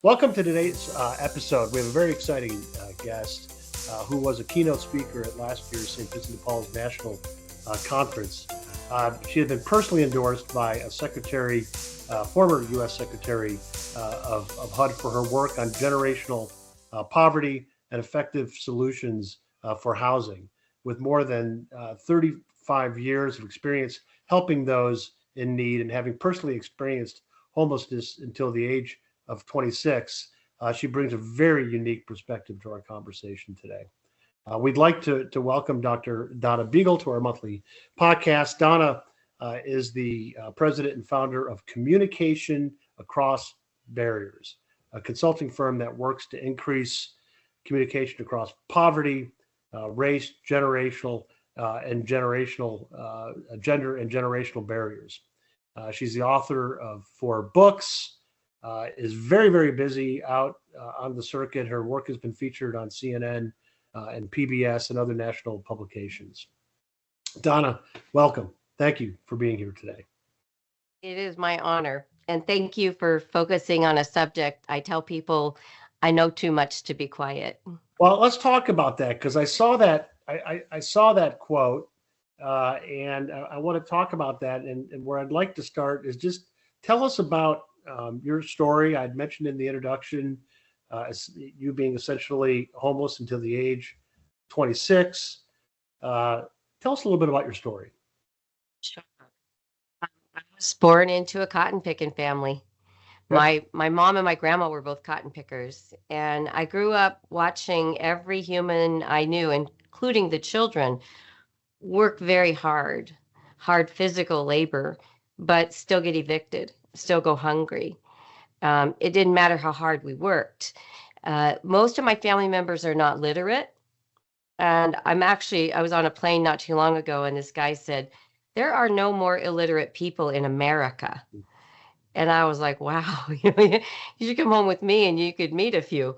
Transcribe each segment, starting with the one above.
Welcome to today's episode. We have a very exciting guest who was a keynote speaker at last year's St. Vincent de Paul's National Conference. She had been personally endorsed by a secretary, former U.S. Secretary of HUD for her work on generational poverty and effective solutions for housing, with more than 35 years of experience helping those in need and having personally experienced homelessness until the age of 26. She brings a very unique perspective to our conversation today. We'd like to welcome Dr. Donna Beegle to our monthly podcast. Donna is the president and founder of Communication Across Barriers, a consulting firm that works to increase communication across poverty, race, generational, and generational gender and generational barriers. She's the author of 4 books. Is very, very busy out on the circuit. Her work has been featured on CNN and PBS and other national publications. Donna, welcome. Thank you for being here today. It is my honor. And thank you for focusing on a subject. I tell people I know too much to be quiet. Well, let's talk about that because I saw that I saw that quote, and I want to talk about that. And where I'd like to start is just tell us about your story. I'd mentioned in the introduction as you being essentially homeless until the age 26. Tell us a little bit about your story. Sure. I was born into a cotton picking family. Yep. My mom and my grandma were both cotton pickers, and I grew up watching every human I knew, including the children, work very hard physical labor, but still get evicted, still go hungry. It didn't matter how hard we worked. Most of my family members are not literate. And I was on a plane not too long ago, and this guy said, there are no more illiterate people in America. And I was like, wow, you should come home with me and you could meet a few.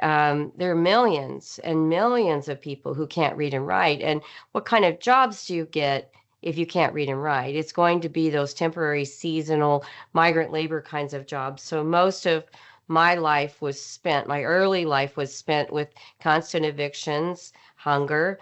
There are millions and millions of people who can't read and write. And what kind of jobs do you get if you can't read and write? It's going to be those temporary, seasonal, migrant labor kinds of jobs. So most of my early life was spent with constant evictions, hunger,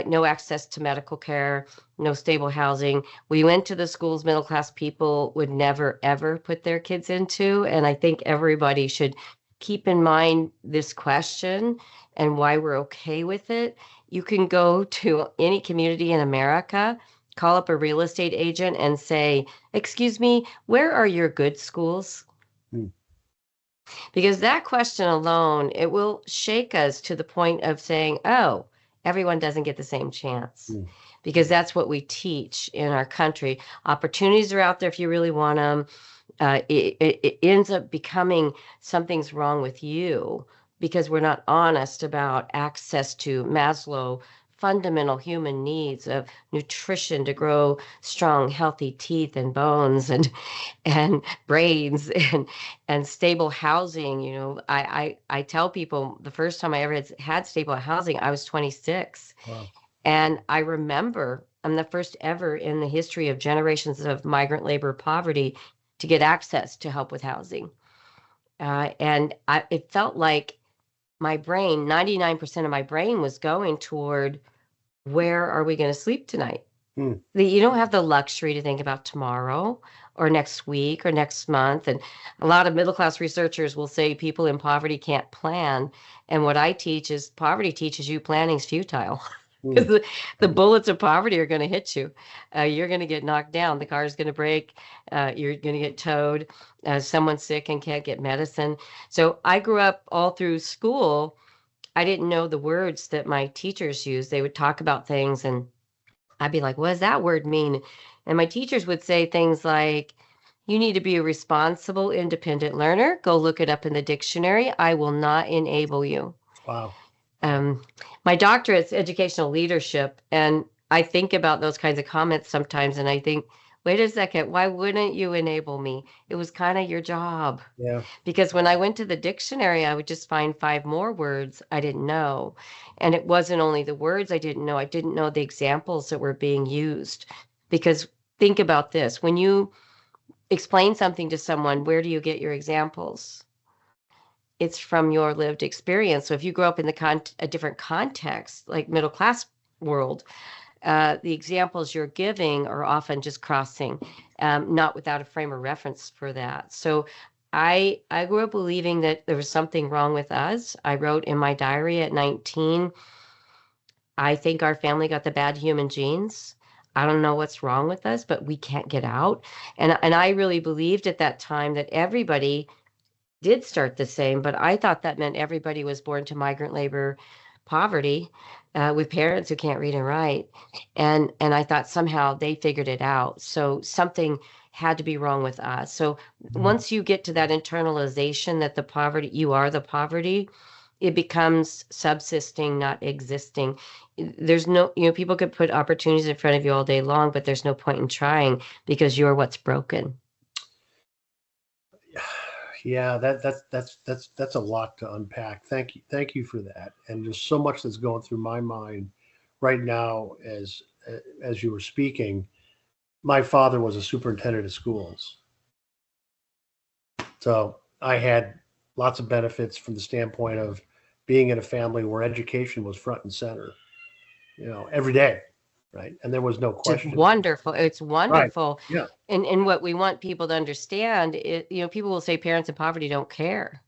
no access to medical care, no stable housing. We went to the schools middle class people would never, ever put their kids into. And I think everybody should keep in mind this question and why we're okay with it. You can go to any community in America, call up a real estate agent and say, excuse me, where are your good schools? Because that question alone, it will shake us to the point of saying, oh, everyone doesn't get the same chance. Because that's what we teach in our country. Opportunities are out there if you really want them. It ends up becoming something's wrong with you because we're not honest about access to Maslow fundamental human needs of nutrition to grow strong, healthy teeth and bones and brains and stable housing. I tell people the first time I ever had stable housing, I was 26. Wow. And I remember I'm the first ever in the history of generations of migrant labor poverty to get access to help with housing. It felt like my brain, 99% of my brain was going toward where are we going to sleep tonight? You don't have the luxury to think about tomorrow or next week or next month. And a lot of middle class researchers will say people in poverty can't plan. And what I teach is poverty teaches you planning's futile. Because the bullets of poverty are going to hit you. You're going to get knocked down. The car is going to break. You're going to get towed. Someone's sick and can't get medicine. So I grew up all through school. I didn't know the words that my teachers used. They would talk about things and I'd be like, what does that word mean? And my teachers would say things like, you need to be a responsible, independent learner. Go look it up in the dictionary. I will not enable you. Wow. My doctorate's educational leadership, and I think about those kinds of comments sometimes, and I think, wait a second, why wouldn't you enable me? It was kind of your job. Yeah. Because when I went to the dictionary, I would just find 5 more words I didn't know. And it wasn't only the words I didn't know the examples that were being used. Because think about this, when you explain something to someone, where do you get your examples? it's from your lived experience. So if you grow up in a different context, like middle class world, the examples you're giving are often just crossing, not without a frame of reference for that. So I grew up believing that there was something wrong with us. I wrote in my diary at 19, I think our family got the bad human genes. I don't know what's wrong with us, but we can't get out. And I really believed at that time that everybody did start the same, but I thought that meant everybody was born to migrant labor poverty, with parents who can't read and write. And I thought somehow they figured it out. So something had to be wrong with us. So once you get to that internalization that the poverty, you are the poverty, it becomes subsisting, not existing. There's no, people could put opportunities in front of you all day long, but there's no point in trying because you're what's broken. Yeah, that's a lot to unpack. Thank you for that. And there's so much that's going through my mind right now as you were speaking. My father was a superintendent of schools, so I had lots of benefits from the standpoint of being in a family where education was front and center, every day, right? And there was no Just question. wonderful. It's Right. wonderful. Yeah, And what we want people to understand, people will say parents in poverty don't care.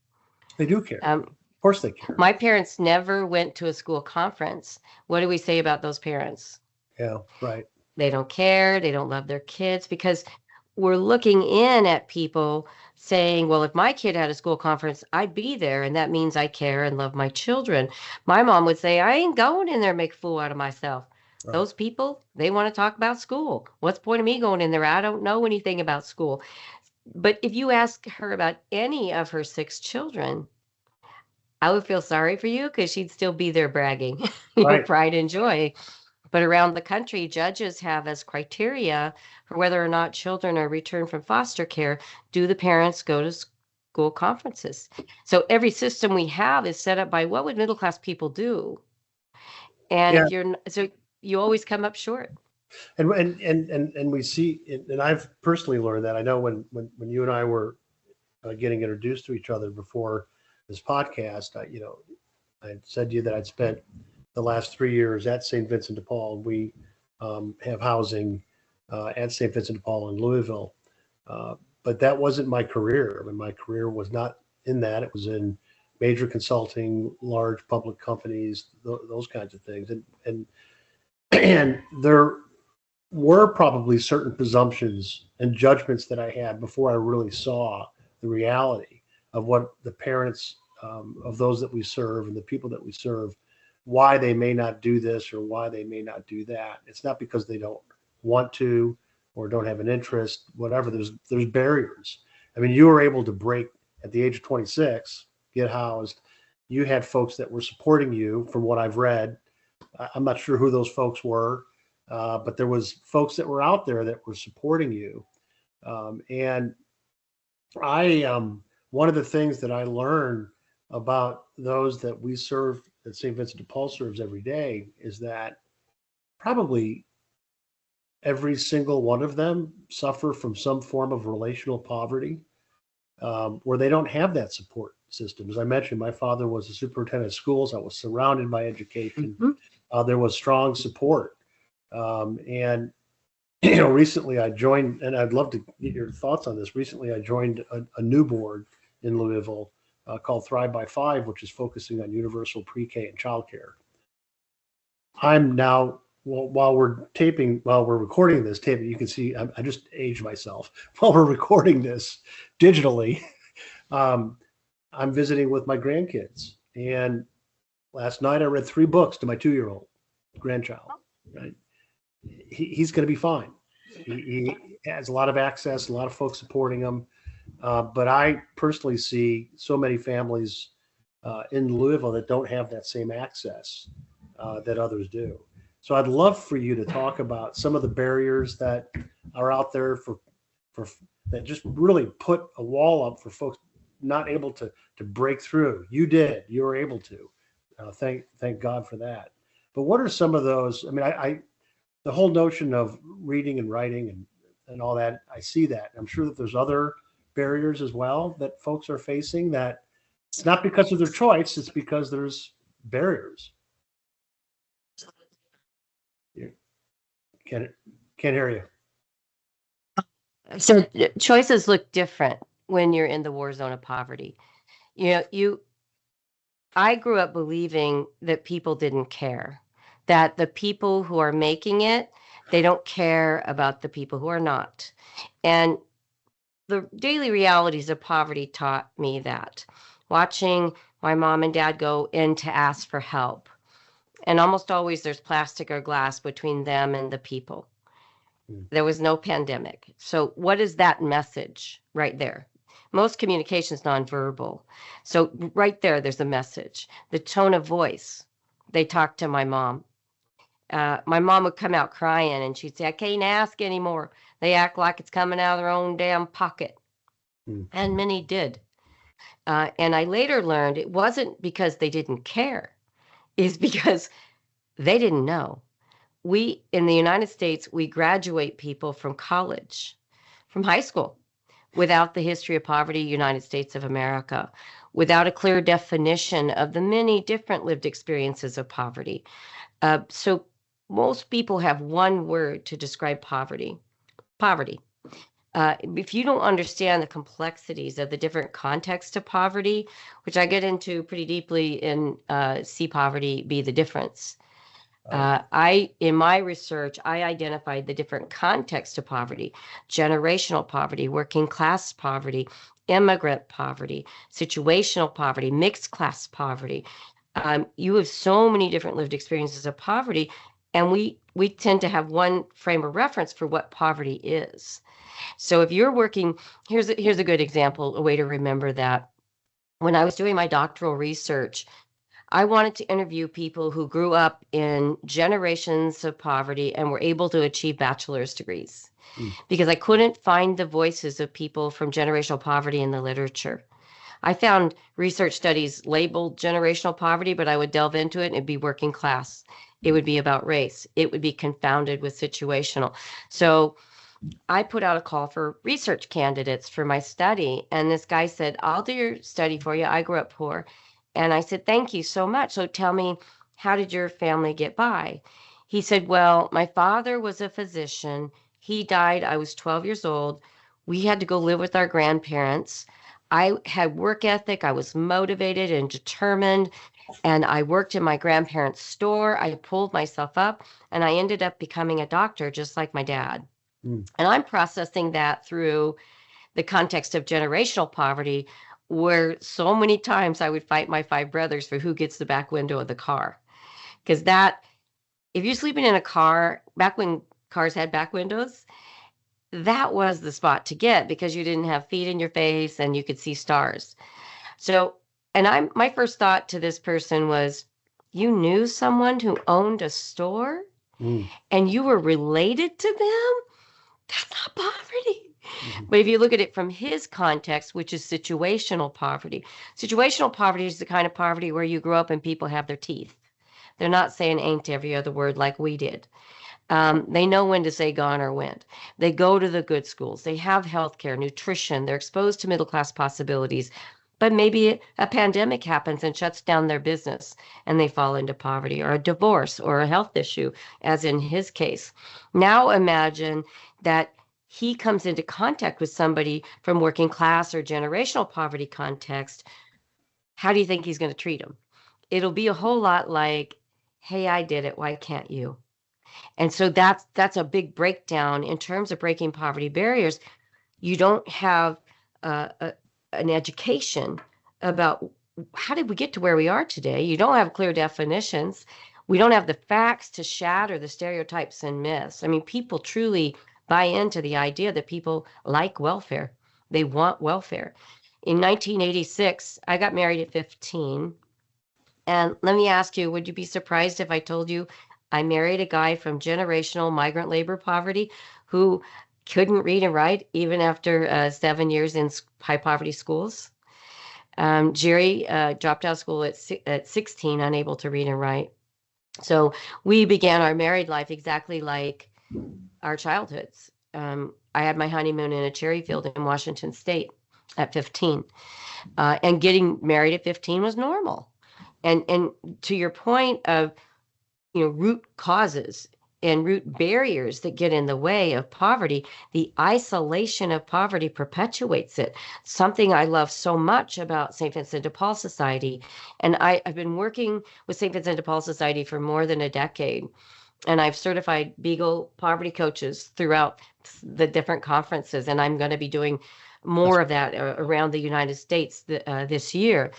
they do care. Um, Of course they care. my parents never went to a school conference. What do we say about those parents? Yeah, right. They don't care. They don't love their kids because we're looking in at people saying, well, if my kid had a school conference, I'd be there. And that means I care and love my children. My mom would say, I ain't going in there and make a fool out of myself. Right. Those people, they want to talk about school. What's the point of me going in there? I don't know anything about school. But if you ask her about any of her 6 children, I would feel sorry for you because she'd still be there bragging, Right. pride and joy. But around the country, judges have as criteria for whether or not children are returned from foster care, do the parents go to school conferences? So every system we have is set up by what would middle class people do? And Yeah. if you're so you always come up short. And we see, and I've personally learned that. I know when you and I were getting introduced to each other before this podcast, I said to you that I'd spent the last 3 years at St. Vincent de Paul. We have housing at St. Vincent de Paul in Louisville, but that wasn't my career. I mean, my career was not in that. It was in major consulting, large public companies, those kinds of things, and there were probably certain presumptions and judgments that I had before I really saw the reality of what the parents of those that we serve and the people that we serve, why they may not do this or why they may not do that. It's not because they don't want to or don't have an interest, whatever. There's barriers. I mean, you were able to break at the age of 26, get housed. You had folks that were supporting you, from what I've read. I'm not sure who those folks were, but there was folks that were out there that were supporting you. And one of the things that I learned about those that we serve, that St. Vincent de Paul serves every day, is that probably every single one of them suffer from some form of relational poverty, where they don't have that support system. As I mentioned, my father was a superintendent of schools. I was surrounded by education. Mm-hmm. There was strong support. And recently I joined, and I'd love to get your thoughts on this. Recently, I joined a new board in Louisville called Thrive by Five, which is focusing on universal pre-K and childcare. I'm now, well, while we're recording this tape, you can see I just aged myself. While we're recording this digitally, I'm visiting with my grandkids. And last night I read 3 books to my 2-year-old grandchild. Right? He's going to be fine. He has a lot of access, a lot of folks supporting him. But I personally see so many families in Louisville that don't have that same access that others do. So I'd love for you to talk about some of the barriers that are out there for that just really put a wall up for folks not able to break through. You did. You were able to. Thank God for that. But what are some of those? I mean, I the whole notion of reading and writing and all that, I see that. I'm sure that there's other barriers as well that folks are facing that It's not because of their choice, it's because there's barriers. You can't hear you. So choices look different when you're in the war zone of poverty. I grew up believing that people didn't care, that the people who are making it, they don't care about the people who are not. And the daily realities of poverty taught me that. Watching my mom and dad go in to ask for help, and almost always there's plastic or glass between them and the people. There was no pandemic. So, what is that message right there? Most communication is nonverbal. So, right there, there's a message. The tone of voice. They talked to my mom. My mom would come out crying and she'd say, I can't ask anymore. They act like it's coming out of their own damn pocket. And many did. And I later learned it wasn't because they didn't care, it's because they didn't know. We, in the United States, we graduate people from college, from high school, without the history of poverty, United States of America, without a clear definition of the many different lived experiences of poverty. So most people have one word to describe poverty: poverty. If you don't understand the complexities of the different contexts of poverty, which I get into pretty deeply in See Poverty, Be the Difference. In my research, I identified the different contexts of poverty: generational poverty, working class poverty, immigrant poverty, situational poverty, mixed class poverty. You have so many different lived experiences of poverty, and we tend to have one frame of reference for what poverty is. So if you're working, here's a good example, a way to remember that. When I was doing my doctoral research, I wanted to interview people who grew up in generations of poverty and were able to achieve bachelor's degrees because I couldn't find the voices of people from generational poverty in the literature. I found research studies labeled generational poverty, but I would delve into it and it'd be working class. It would be about race. It would be confounded with situational. So I put out a call for research candidates for my study. And this guy said, I'll do your study for you. I grew up poor. And I said, thank you so much. So tell me, how did your family get by? He said, well, my father was a physician. He died. I was 12 years old. We had to go live with our grandparents. I had work ethic. I was motivated and determined. And I worked in my grandparents' store. I pulled myself up and I ended up becoming a doctor just like my dad. And I'm processing that through the context of generational poverty, where so many times I would fight my five brothers for who gets the back window of the car. Because if you're sleeping in a car, back when cars had back windows, that was the spot to get because you didn't have feet in your face and you could see stars. So, and my first thought to this person was, you knew someone who owned a store and you were related to them? That's not poverty. But if you look at it from his context, which is situational poverty is the kind of poverty where you grow up and people have their teeth. They're not saying ain't every other word like we did. They know when to say gone or went. They go to the good schools. They have health care, nutrition. They're exposed to middle class possibilities. But maybe a pandemic happens and shuts down their business and they fall into poverty, or a divorce or a health issue, as in his case. Now imagine that he comes into contact with somebody from working class or generational poverty context. How do you think he's going to treat him? It'll be a whole lot like, hey, I did it. Why can't you? And so that's a big breakdown in terms of breaking poverty barriers. You don't have an education about how did we get to where we are today. You don't have clear definitions. We don't have the facts to shatter the stereotypes and myths. I mean, people truly buy into the idea that people like welfare. They want welfare. In 1986, I got married at 15. And let me ask you, would you be surprised if I told you I married a guy from generational migrant labor poverty who couldn't read and write even after 7 years in high poverty schools? Jerry dropped out of school at 16, unable to read and write. So we began our married life exactly like our childhoods. I had my honeymoon in a cherry field in Washington State. at 15. And getting married at 15 was normal. And to your point of, root causes and root barriers that get in the way of poverty, the isolation of poverty perpetuates it. Something I love so much about St. Vincent de Paul Society. And I've been working with St. Vincent de Paul Society for more than a decade. And I've certified Beagle poverty coaches throughout the different conferences. And I'm going to be doing more of that around the United States this year.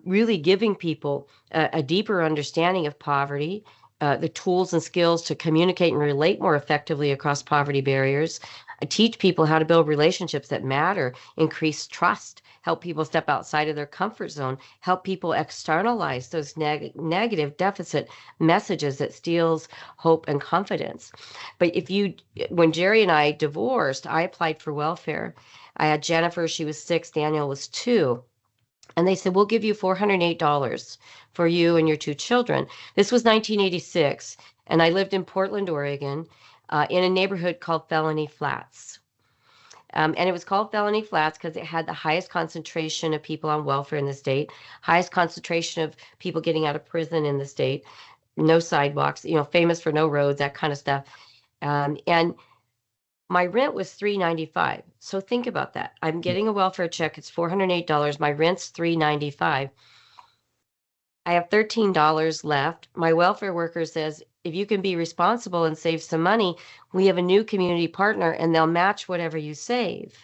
Really giving people a deeper understanding of poverty, the tools and skills to communicate and relate more effectively across poverty barriers, teach people how to build relationships that matter, increase trust, help people step outside of their comfort zone, help people externalize those negative deficit messages that steals hope and confidence. But when Jerry and I divorced, I applied for welfare. I had Jennifer, she was 6, Daniel was 2. And they said, we'll give you $408 for you and your 2 children. This was 1986. And I lived in Portland, Oregon, in a neighborhood called Felony Flats. And it was called Felony Flats because it had the highest concentration of people on welfare in the state, highest concentration of people getting out of prison in the state, no sidewalks, famous for no roads, that kind of stuff. And my rent was $395. So think about that. I'm getting a welfare check. It's $408. My rent's $395. I have $13 left. My welfare worker says, if you can be responsible and save some money, we have a new community partner and they'll match whatever you save.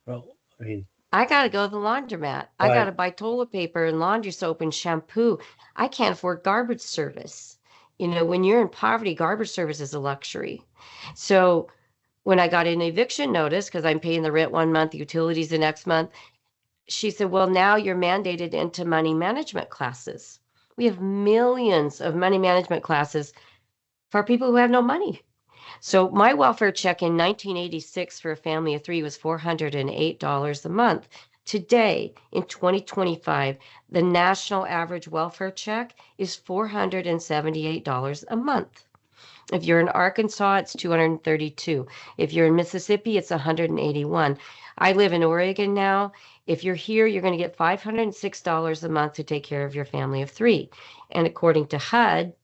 Well, I mean, I got to go to the laundromat. I got to buy toilet paper and laundry soap and shampoo. I can't afford garbage service. When you're in poverty, garbage service is a luxury. So when I got an eviction notice, because I'm paying the rent one month, utilities the next month, she said, well, now you're mandated into money management classes. We have millions of money management classes for people who have no money. So my welfare check in 1986 for a family of 3 was $408 a month. Today, in 2025, the national average welfare check is $478 a month. If you're in Arkansas, it's $232. If you're in Mississippi, it's $181. I live in Oregon now. If you're here, you're going to get $506 a month to take care of your family of 3. And according to HUD,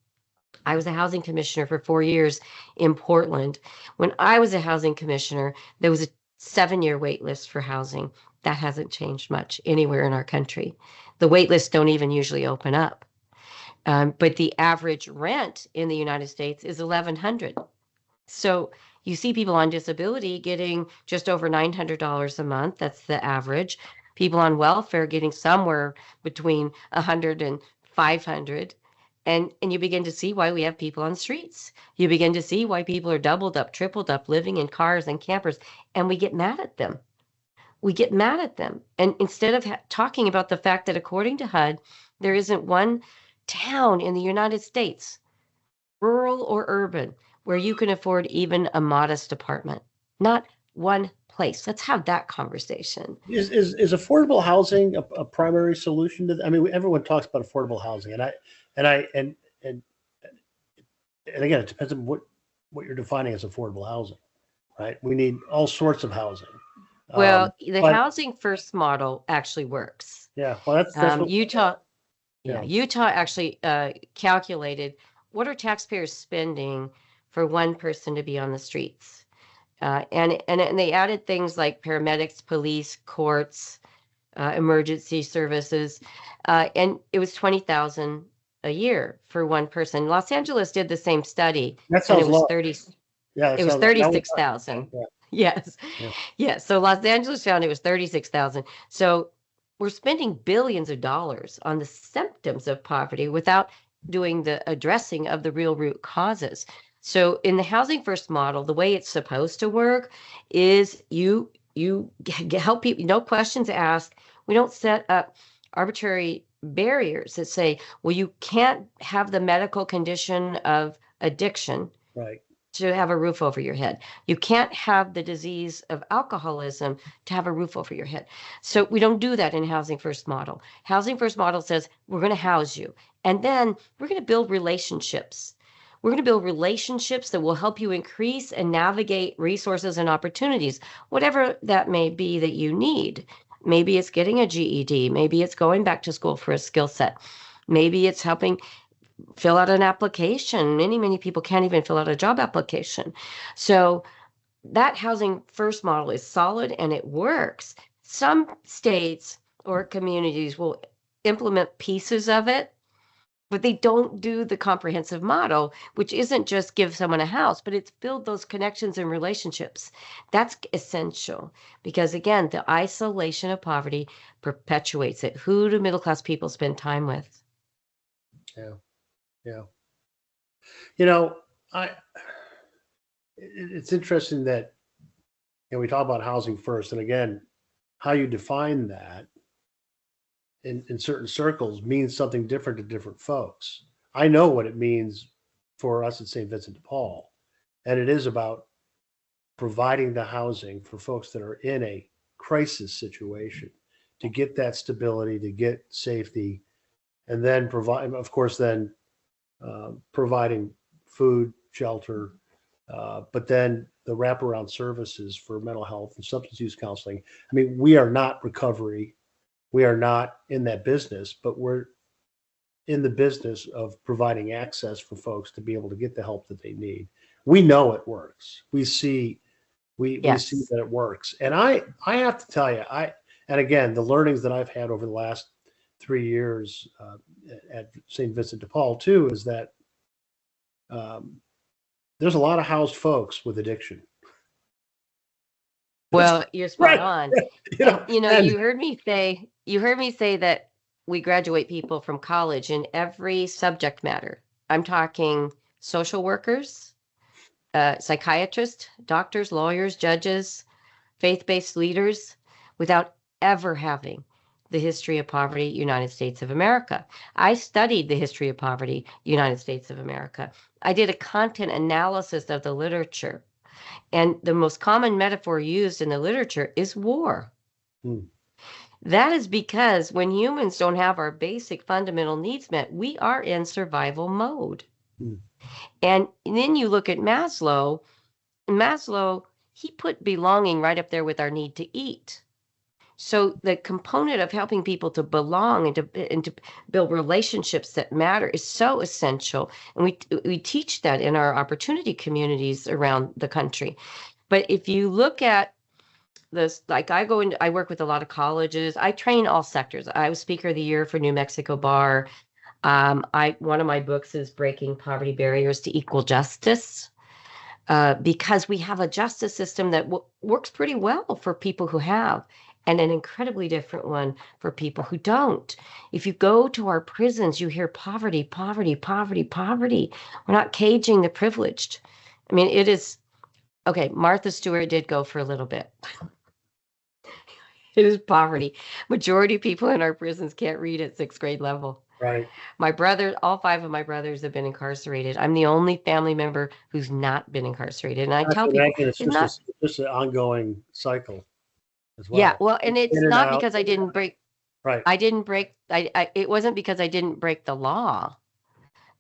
I was a housing commissioner for 4 years in Portland. When I was a housing commissioner, there was a 7-year wait list for housing. That hasn't changed much anywhere in our country. The wait lists don't even usually open up. But the average rent in the United States is $1,100. So you see people on disability getting just over $900 a month. That's the average. People on welfare getting somewhere between $100 and $500. And you begin to see why we have people on the streets. You begin to see why people are doubled up, tripled up, living in cars and campers, and we get mad at them. We get mad at them. And instead of talking about the fact that according to HUD, there isn't one town in the United States, rural or urban, where you can afford even a modest apartment. Not one place. Let's have that conversation. Is affordable housing a primary solution to? I mean, everyone talks about affordable housing, and again, it depends on what you're defining as affordable housing, right? We need all sorts of housing. Well, the housing first model actually works. Yeah, well, that's Utah. Yeah, Utah actually calculated what are taxpayers spending for one person to be on the streets, and they added things like paramedics, police, courts, emergency services, and it was $20,000 a year for one person. Los Angeles did the same study, and it was 30. Yeah, it was 36,000. Yeah. Yes, yes. So Los Angeles found it was 36,000. So we're spending billions of dollars on the symptoms of poverty without doing the addressing of the real root causes. So in the housing first model, the way it's supposed to work is you help people, no questions asked. We don't set up arbitrary barriers that say, well, you can't have the medical condition of addiction. Right. To have a roof over your head. You can't have the disease of alcoholism to have a roof over your head. So we don't do that in Housing First model. Housing First model says we're going to house you, and then we're going to build relationships We're going to build relationships that will help you increase and navigate resources and opportunities, whatever that may be that you need. Maybe it's getting a GED. Maybe it's going back to school for a skill set. Maybe it's helping fill out an application. Many people can't even fill out a job application. So that housing first model is solid and it works. Some states or communities will implement pieces of it, but they don't do the comprehensive model, which isn't just give someone a house, but it's build those connections and relationships. That's essential because, again, the isolation of poverty perpetuates it. Who do middle class people spend time with? Yeah. Yeah. You know, it's interesting that, we talk about housing first, and again, how you define that in certain circles means something different to different folks. I know what it means for us at St. Vincent de Paul, and it is about providing the housing for folks that are in a crisis situation to get that stability, to get safety, and then provide, of course, then providing food, shelter, but then the wraparound services for mental health and substance use counseling. I mean, we are not recovery. We are not in that business, but we're in the business of providing access for folks to be able to get the help that they need. We know it works. We see Yes. that it works. And I have to tell you, and again, the learnings that I've had over the last 3 years at St. Vincent de Paul too, is that there's a lot of housed folks with addiction. Well, you're spot Right. on. And You heard me say that we graduate people from college in every subject matter. I'm talking social workers, psychiatrists, doctors, lawyers, judges, faith-based leaders, without ever having the history of poverty, United States of America. I studied the history of poverty, United States of America. I did a content analysis of the literature. And the most common metaphor used in the literature is war. Hmm. That is because when humans don't have our basic fundamental needs met, we are in survival mode. Hmm. And then you look at Maslow. Maslow, he put belonging right up there with our need to eat. So the component of helping people to belong and to build relationships that matter is so essential. And we teach that in our opportunity communities around the country. But if you look at this, like I work with a lot of colleges. I train all sectors. I was Speaker of the Year for New Mexico Bar. One of my books is Breaking Poverty Barriers to Equal Justice, because we have a justice system that works pretty well for people who have, and an incredibly different one for people who don't. If you go to our prisons, you hear poverty, poverty, poverty, poverty. We're not caging the privileged. I mean, it is okay. Martha Stewart did go for a little bit. It is poverty. Majority of people in our prisons can't read at sixth grade level. Right. My brother, all 5 of my brothers have been incarcerated. I'm the only family member who's not been incarcerated. And I Not to tell people, mention, it's it's not, just an ongoing cycle as yeah, well. well, and it's In and not out. because Right. it wasn't because I didn't break the law.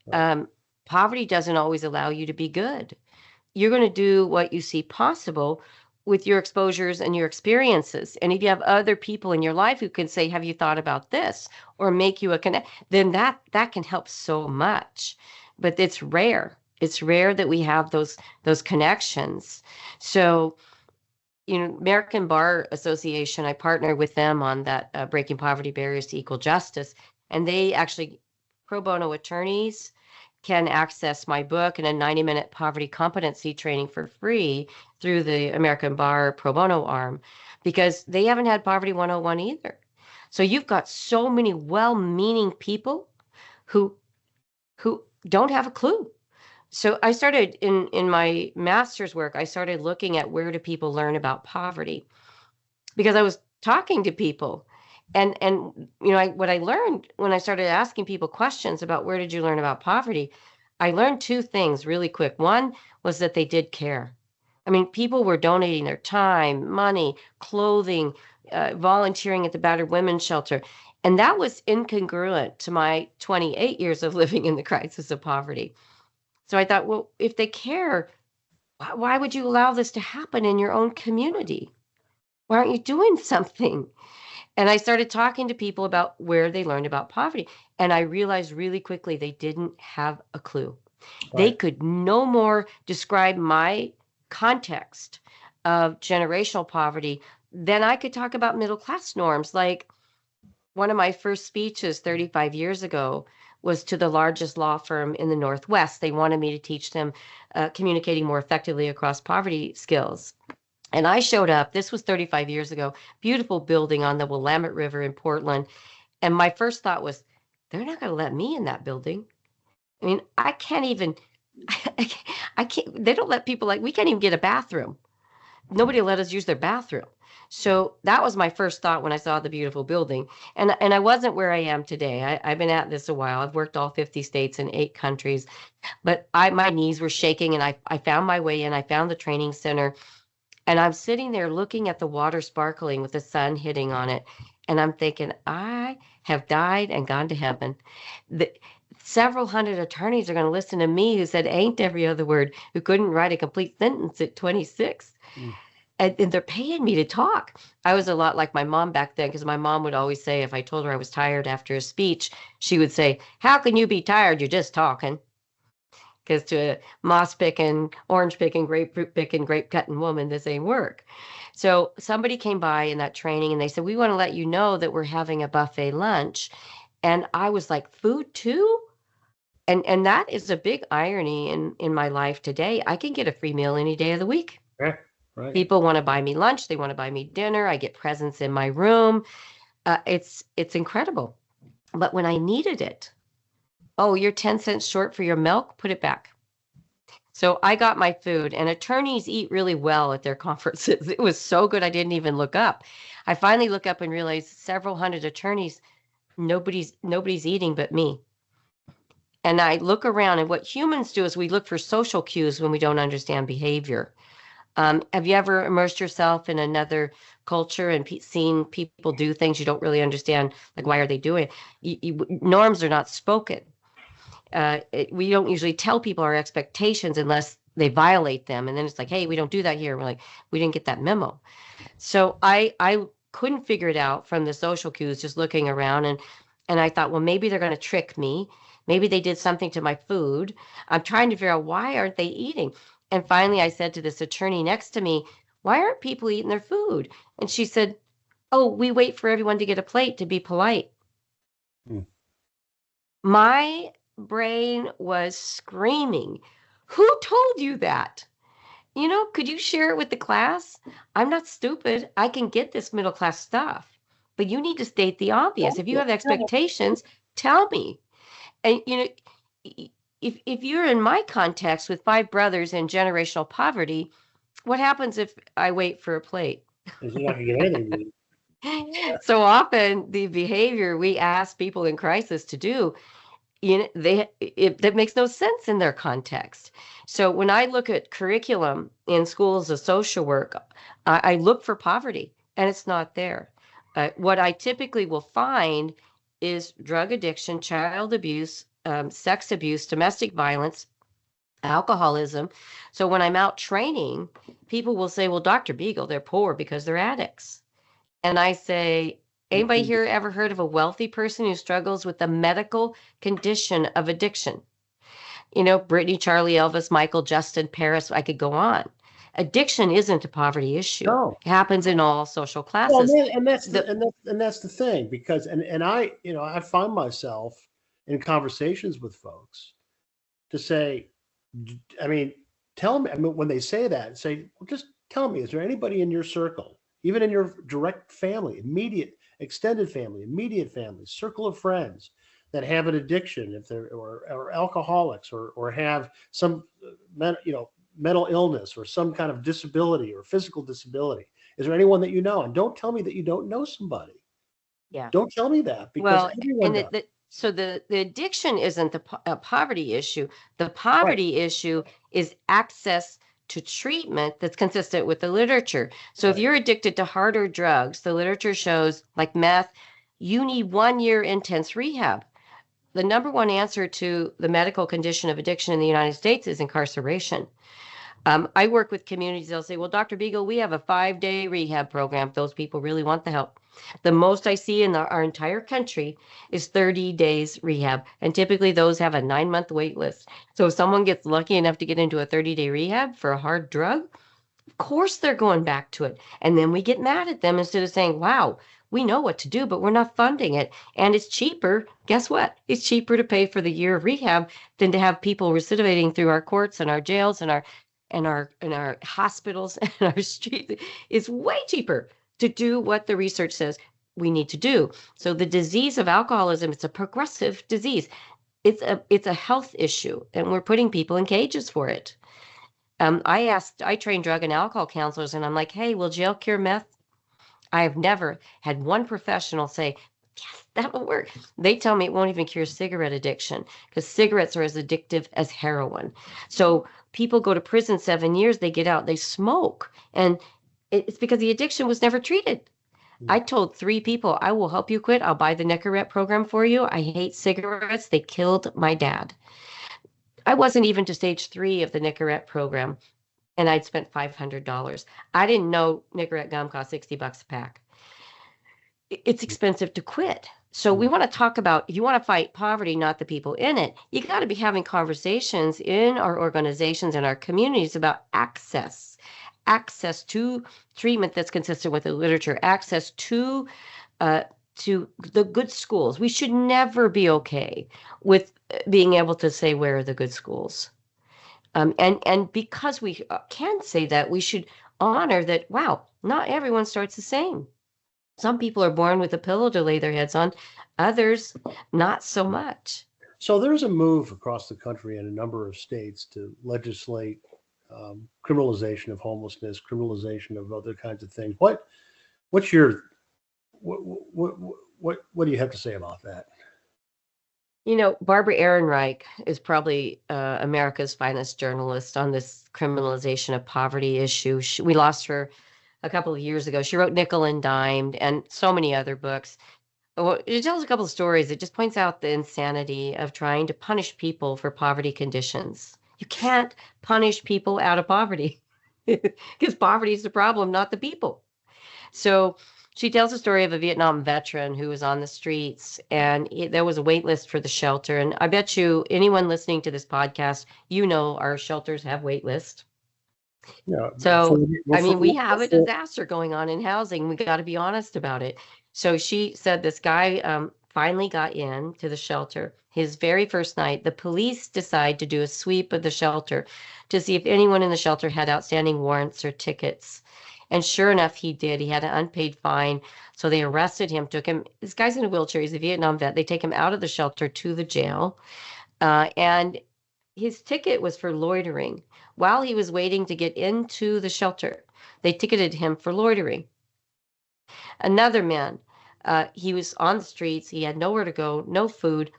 Right. Poverty doesn't always allow you to be good. You're going to do what you see possible with your exposures and your experiences. And if you have other people in your life who can say, have you thought about this, or make you a connect, then that can help so much. But it's rare. It's rare that we have those connections. So, American Bar Association, I partner with them on that, Breaking Poverty Barriers to Equal Justice, and they actually pro bono attorneys can access my book and a 90-minute poverty competency training for free through the American Bar pro bono arm, because they haven't had Poverty 101 either. So you've got so many well-meaning people who don't have a clue. So I started in my master's work, I started looking at where do people learn about poverty, because I was talking to people, and what I learned when I started asking people questions about where did you learn about poverty, I learned 2 things really quick. One was that they did care. I mean, people were donating their time, money, clothing, volunteering at the battered women's shelter, and that was incongruent to my 28 years of living in the crisis of poverty. So I thought, well, if they care, why would you allow this to happen in your own community? Why aren't you doing something? And I started talking to people about where they learned about poverty. And I realized really quickly they didn't have a clue. They Right. could no more describe my context of generational poverty than I could talk about middle class norms. Like one of my first speeches 35 years ago was to the largest law firm in the Northwest. They wanted me to teach them communicating more effectively across poverty skills. And I showed up, this was 35 years ago, beautiful building on the Willamette River in Portland. And my first thought was, they're not going to let me in that building. I mean, I can't even, I can't, they don't let people like, we can't even get a bathroom. Nobody will let us use their bathroom. So that was my first thought when I saw the beautiful building. And I wasn't where I am today. I've been at this a while. I've worked all 50 states and 8 countries, but my knees were shaking and I found my way in. I found the training center and I'm sitting there looking at the water sparkling with the sun hitting on it. And I'm thinking, I have died and gone to heaven. The, several hundred attorneys are going to listen to me who said ain't every other word, who couldn't write a complete sentence at 26. Mm. And they're paying me to talk. I was a lot like my mom back then because my mom would always say, if I told her I was tired after a speech, she would say, how can you be tired? You're just talking. Because to a moss picking, orange picking, grapefruit picking, grape cutting woman, this ain't work. So somebody came by in that training and they said, we want to let you know that we're having a buffet lunch. And I was like, food too? And that is a big irony in my life today. I can get a free meal any day of the week. Yeah. Right. People want to buy me lunch. They want to buy me dinner. I get presents in my room. It's incredible. But when I needed it, oh, you're 10 cents short for your milk, put it back. So I got my food, and attorneys eat really well at their conferences. It was so good I didn't even look up. I finally look up and realized several hundred attorneys, nobody's eating but me. And I look around, and what humans do is we look for social cues when we don't understand behavior. Have you ever immersed yourself in another culture and seen people do things you don't really understand? Like, why are they doing it? Norms are not spoken. We don't usually tell people our expectations unless they violate them. And then it's like, hey, we don't do that here. We're like, we didn't get that memo. So I couldn't figure it out from the social cues, just looking around. And I thought, well, maybe they're going to trick me. Maybe they did something to my food. I'm trying to figure out why aren't they eating? And finally, I said to this attorney next to me, why aren't people eating their food? And she said, oh, we wait for everyone to get a plate to be polite. Mm. My brain was screaming, who told you that? You know, could you share it with the class? I'm not stupid. I can get this middle class stuff, but you need to state the obvious. If you have expectations, tell me. And, you know, if you're in my context with 5 brothers in generational poverty, what happens if I wait for a plate? You're not going to get anything. So often the behavior we ask people in crisis to do, you know, that makes no sense in their context. So when I look at curriculum in schools of social work, I look for poverty and it's not there. What I typically will find is drug addiction, child abuse, sex abuse, domestic violence, alcoholism. So when I'm out training, people will say, well, Dr. Beegle, they're poor because they're addicts. And I say, anybody here ever heard of a wealthy person who struggles with the medical condition of addiction? You know, Brittany, Charlie, Elvis, Michael, Justin, Paris, I could go on. Addiction isn't a poverty issue. No. It happens in all social Well, classes. and that's the thing, because and I, you know, I find myself in conversations with folks to say, I mean, tell me, I mean, when they say that, say, well, just tell me, is there anybody in your circle, even in your direct family, immediate, extended family, immediate family, circle of friends that have an addiction, if they're or alcoholics or have some, you know, mental illness or some kind of disability or physical disability? Is there anyone that you know? And don't tell me that you don't know somebody. Yeah. Don't tell me that, because Well, everyone and does. so the addiction isn't a poverty issue. The Right. poverty issue is access to treatment that's consistent with the literature. So if Right. you're addicted to harder drugs, the literature shows, like meth, you need 1 year intense rehab. the number one answer to the medical condition of addiction in the United States is incarceration. I work with communities. They'll say, well, Dr. Beagle, we have a 5-day rehab program. If those people really want the help. The most I see in our entire country is 30 days rehab. And typically those have a 9-month wait list. So if someone gets lucky enough to get into a 30-day rehab for a hard drug, of course they're going back to it. And then we get mad at them instead of saying, wow, we know what to do, but we're not funding it. And it's cheaper. Guess what? It's cheaper to pay for the year of rehab than to have people recidivating through our courts and our jails and our hospitals and our streets. It's way cheaper to do what the research says we need to do. So the disease of alcoholism, it's a progressive disease. It's a health issue, and we're putting people in cages for it. I train drug and alcohol counselors, and I'm like, hey, will jail cure meth? I have never had one professional say, yes, that will work. They tell me it won't even cure cigarette addiction because cigarettes are as addictive as heroin. So people go to prison 7 years, they get out, they smoke. And it's because the addiction was never treated. I told 3 people, I will help you quit. I'll buy the Nicorette program for you. I hate cigarettes. They killed my dad. I wasn't even to stage 3 of the Nicorette program, and I'd spent $500. I didn't know Nicorette gum cost $60 a pack. It's expensive to quit. So we want to talk about, if you want to fight poverty, not the people in it, you got to be having conversations in our organizations and our communities about access to treatment that's consistent with the literature, access to the good schools. We should never be okay with being able to say where are the good schools. And because we can say that, we should honor that, wow, not everyone starts the same. Some people are born with a pillow to lay their heads on, others not so much. So there's a move across the country in a number of states to legislate criminalization of homelessness, criminalization of other kinds of things. What's your what do you have to say about that? You know, Barbara Ehrenreich is probably America's finest journalist on this criminalization of poverty issue. We lost her a couple of years ago. She wrote Nickel and Dimed and so many other books. It tells a couple of stories. It just points out the insanity of trying to punish people for poverty conditions. You can't punish people out of poverty because poverty is the problem, not the people. So she tells a story of a Vietnam veteran who was on the streets, and there was a wait list for the shelter. And I bet you anyone listening to this podcast, you know our shelters have wait lists. Yeah. So, I mean, we have a disaster going on in housing. We got to be honest about it. So she said this guy finally got in to the shelter. His very first night, the police decide to do a sweep of the shelter to see if anyone in the shelter had outstanding warrants or tickets. And sure enough, he did. He had an unpaid fine. So they arrested him, took him. This guy's in a wheelchair. He's a Vietnam vet. They take him out of the shelter to the jail. And his ticket was for loitering. While he was waiting to get into the shelter, they ticketed him for loitering. Another man, he was on the streets. He had nowhere to go, no food,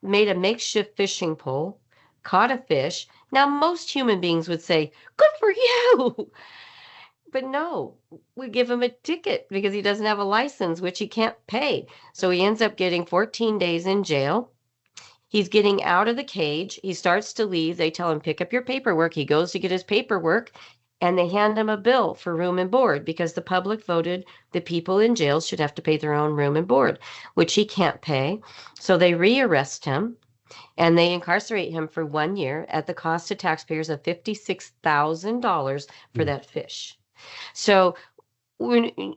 made a makeshift fishing pole, caught a fish. Now, most human beings would say, good for you. But no, we give him a ticket because he doesn't have a license, which he can't pay. So he ends up getting 14 days in jail. He's getting out of the cage. He starts to leave. They tell him, pick up your paperwork. He goes to get his paperwork, and they hand him a bill for room and board because the public voted that people in jails should have to pay their own room and board, which he can't pay. So they rearrest him, and they incarcerate him for 1 year at the cost to taxpayers of $56,000 for that fish. So when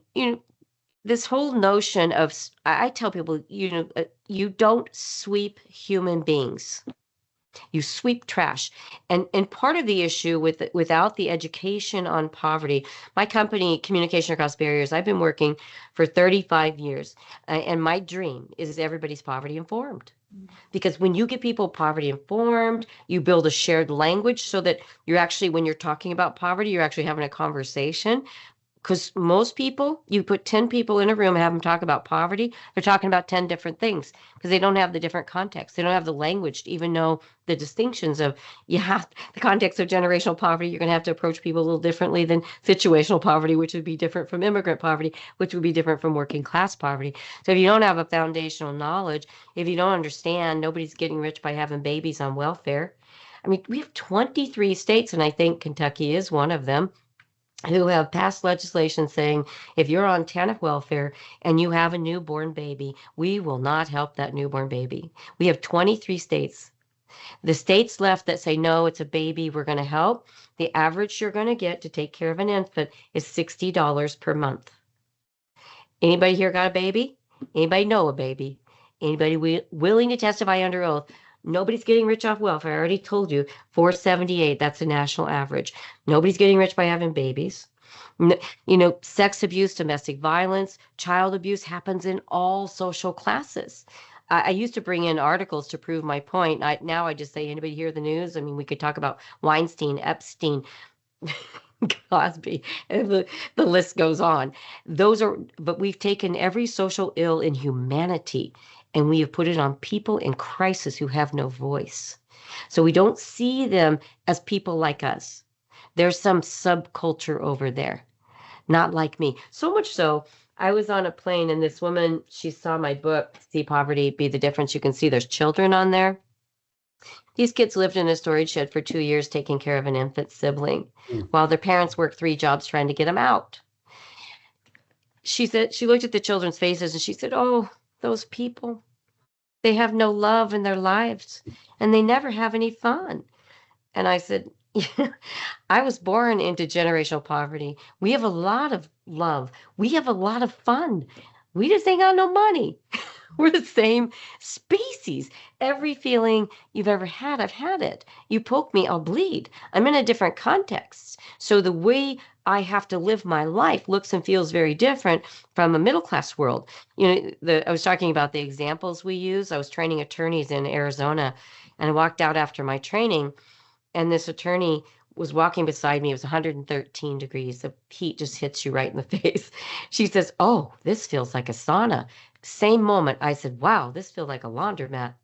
this whole notion of, I tell people, you don't sweep human beings. You sweep trash. And part of the issue without the education on poverty, my company, Communication Across Barriers, I've been working for 35 years. And my dream is everybody's poverty informed. Because when you get people poverty informed, you build a shared language so that you're actually, when you're talking about poverty, you're actually having a conversation. because most people, you put 10 people in a room and have them talk about poverty, they're talking about 10 different things because they don't have the different context. They don't have the language to even know the distinctions of, yeah, the context of generational poverty. You're going to have to approach people a little differently than situational poverty, which would be different from immigrant poverty, which would be different from working class poverty. So if you don't have a foundational knowledge, if you don't understand, nobody's getting rich by having babies on welfare. I mean, we have 23 states, and I think Kentucky is one of them, who have passed legislation saying if you're on TANF welfare and you have a newborn baby, we will not help that newborn baby. We have 23 states. The states left that say, no, it's a baby, we're going to help. The average you're going to get to take care of an infant is $60 per month. Anybody here got a baby? Anybody know a baby? Anybody willing to testify under oath? Nobody's getting rich off welfare. I already told you, 478, that's the national average. Nobody's getting rich by having babies. Sex abuse, domestic violence, child abuse happens in all social classes. I used to bring in articles to prove my point. Now I just say, anybody hear the news? I mean, we could talk about Weinstein, Epstein, Cosby, and the list goes on. But we've taken every social ill in humanity and we have put it on people in crisis who have no voice. So we don't see them as people like us. There's some subculture over there, not like me. So much so, I was on a plane and this woman, she saw my book, See Poverty, Be the Difference. You can see there's children on there. These kids lived in a storage shed for 2 years taking care of an infant sibling while their parents worked 3 jobs trying to get them out. She said, she looked at the children's faces and she said, oh, those people, they have no love in their lives and they never have any fun. And I said, yeah, I was born into generational poverty. We have a lot of love. We have a lot of fun. We just ain't got no money. We're the same species. Every feeling you've ever had, I've had it. You poke me, I'll bleed. I'm in a different context. So the way I have to live my life looks and feels very different from a middle class world. I was talking about the examples we use. I was training attorneys in Arizona and I walked out after my training and this attorney was walking beside me. It was 113 degrees. The heat just hits you right in the face. She says, oh, this feels like a sauna. Same moment, I said, wow, this feels like a laundromat.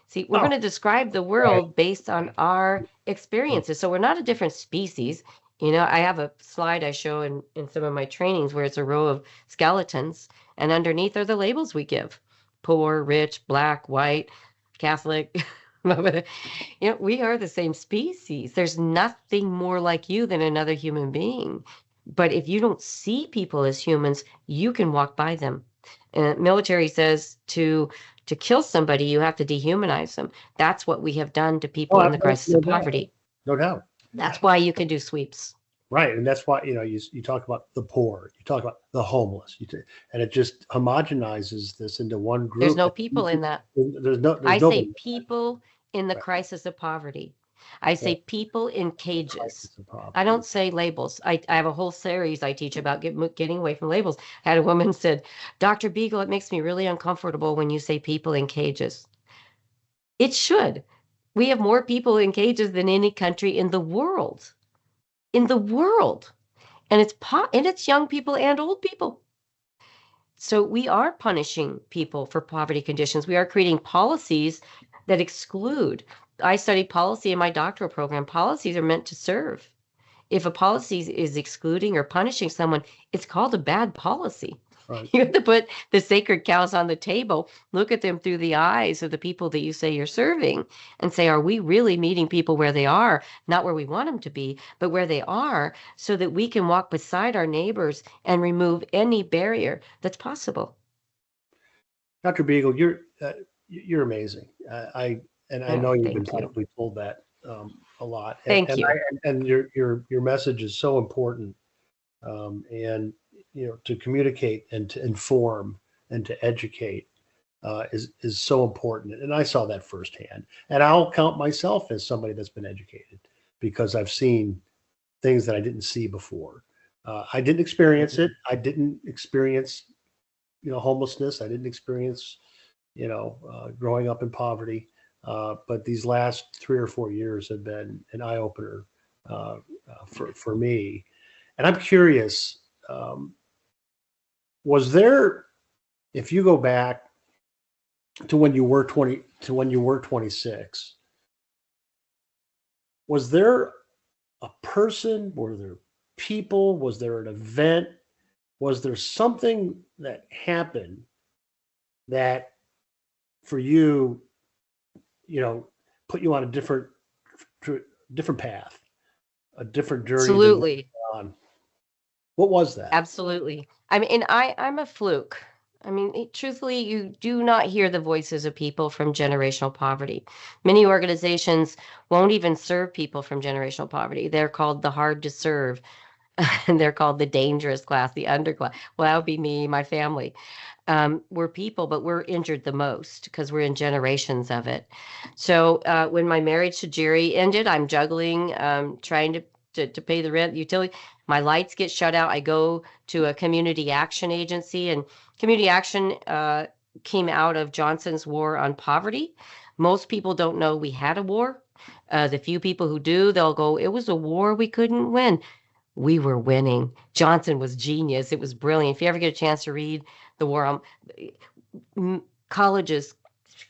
See, we're going to describe the world based on our experiences. So we're not a different species. I have a slide I show in some of my trainings where it's a row of skeletons, and underneath are the labels we give. Poor, rich, black, white, Catholic. We are the same species. There's nothing more like you than another human being. But if you don't see people as humans, you can walk by them. Military says to kill somebody, you have to dehumanize them. That's what we have done to people in the crisis of poverty. No doubt. That's why you can do sweeps. Right, and that's why you talk about the poor, you talk about the homeless, and it just homogenizes this into one group. There's no people in that. I say people in the crisis of poverty. I say people in cages. I don't say labels. I have a whole series I teach about getting away from labels. I had a woman said, Dr. Beegle, it makes me really uncomfortable when you say people in cages. It should. We have more people in cages than any country in the world. In the world. And it's young people and old people. So we are punishing people for poverty conditions. We are creating policies that exclude. I studied policy in my doctoral program. Policies are meant to serve. If a policy is excluding or punishing someone, it's called a bad policy. Right. You have to put the sacred cows on the table, look at them through the eyes of the people that you say you're serving, and say, are we really meeting people where they are, not where we want them to be, but where they are, so that we can walk beside our neighbors and remove any barrier that's possible. Dr. Beegle, you're amazing. I know you've been probably told that a lot. Thank you. And your message is so important. And to communicate and to inform and to educate is so important. And I saw that firsthand. And I'll count myself as somebody that's been educated because I've seen things that I didn't see before. I didn't experience it. I didn't experience, homelessness. I didn't experience, growing up in poverty. But these last 3 or 4 years have been an eye opener for me. And I'm curious, Was there, if you go back to when you were 20, to when you were 26, was there a person? Were there people? Was there an event? Was there something that happened that for you, put you on a different path, a different journey than what Absolutely. you're on? What was that? Absolutely. I mean, and I'm a fluke. I mean, truthfully, you do not hear the voices of people from generational poverty. Many organizations won't even serve people from generational poverty. They're called the hard to serve, and they're called the dangerous class, the underclass. Well, that would be me, my family. We're people, but we're injured the most because we're in generations of it. So when my marriage to Jerry ended, I'm juggling, trying to pay the rent, the utility. My lights get shut out. I go to a community action agency, and community action came out of Johnson's war on poverty. Most people don't know we had a war. The few people who do, they'll go, it was a war we couldn't win. We were winning. Johnson was genius. It was brilliant. If you ever get a chance to read the war colleges,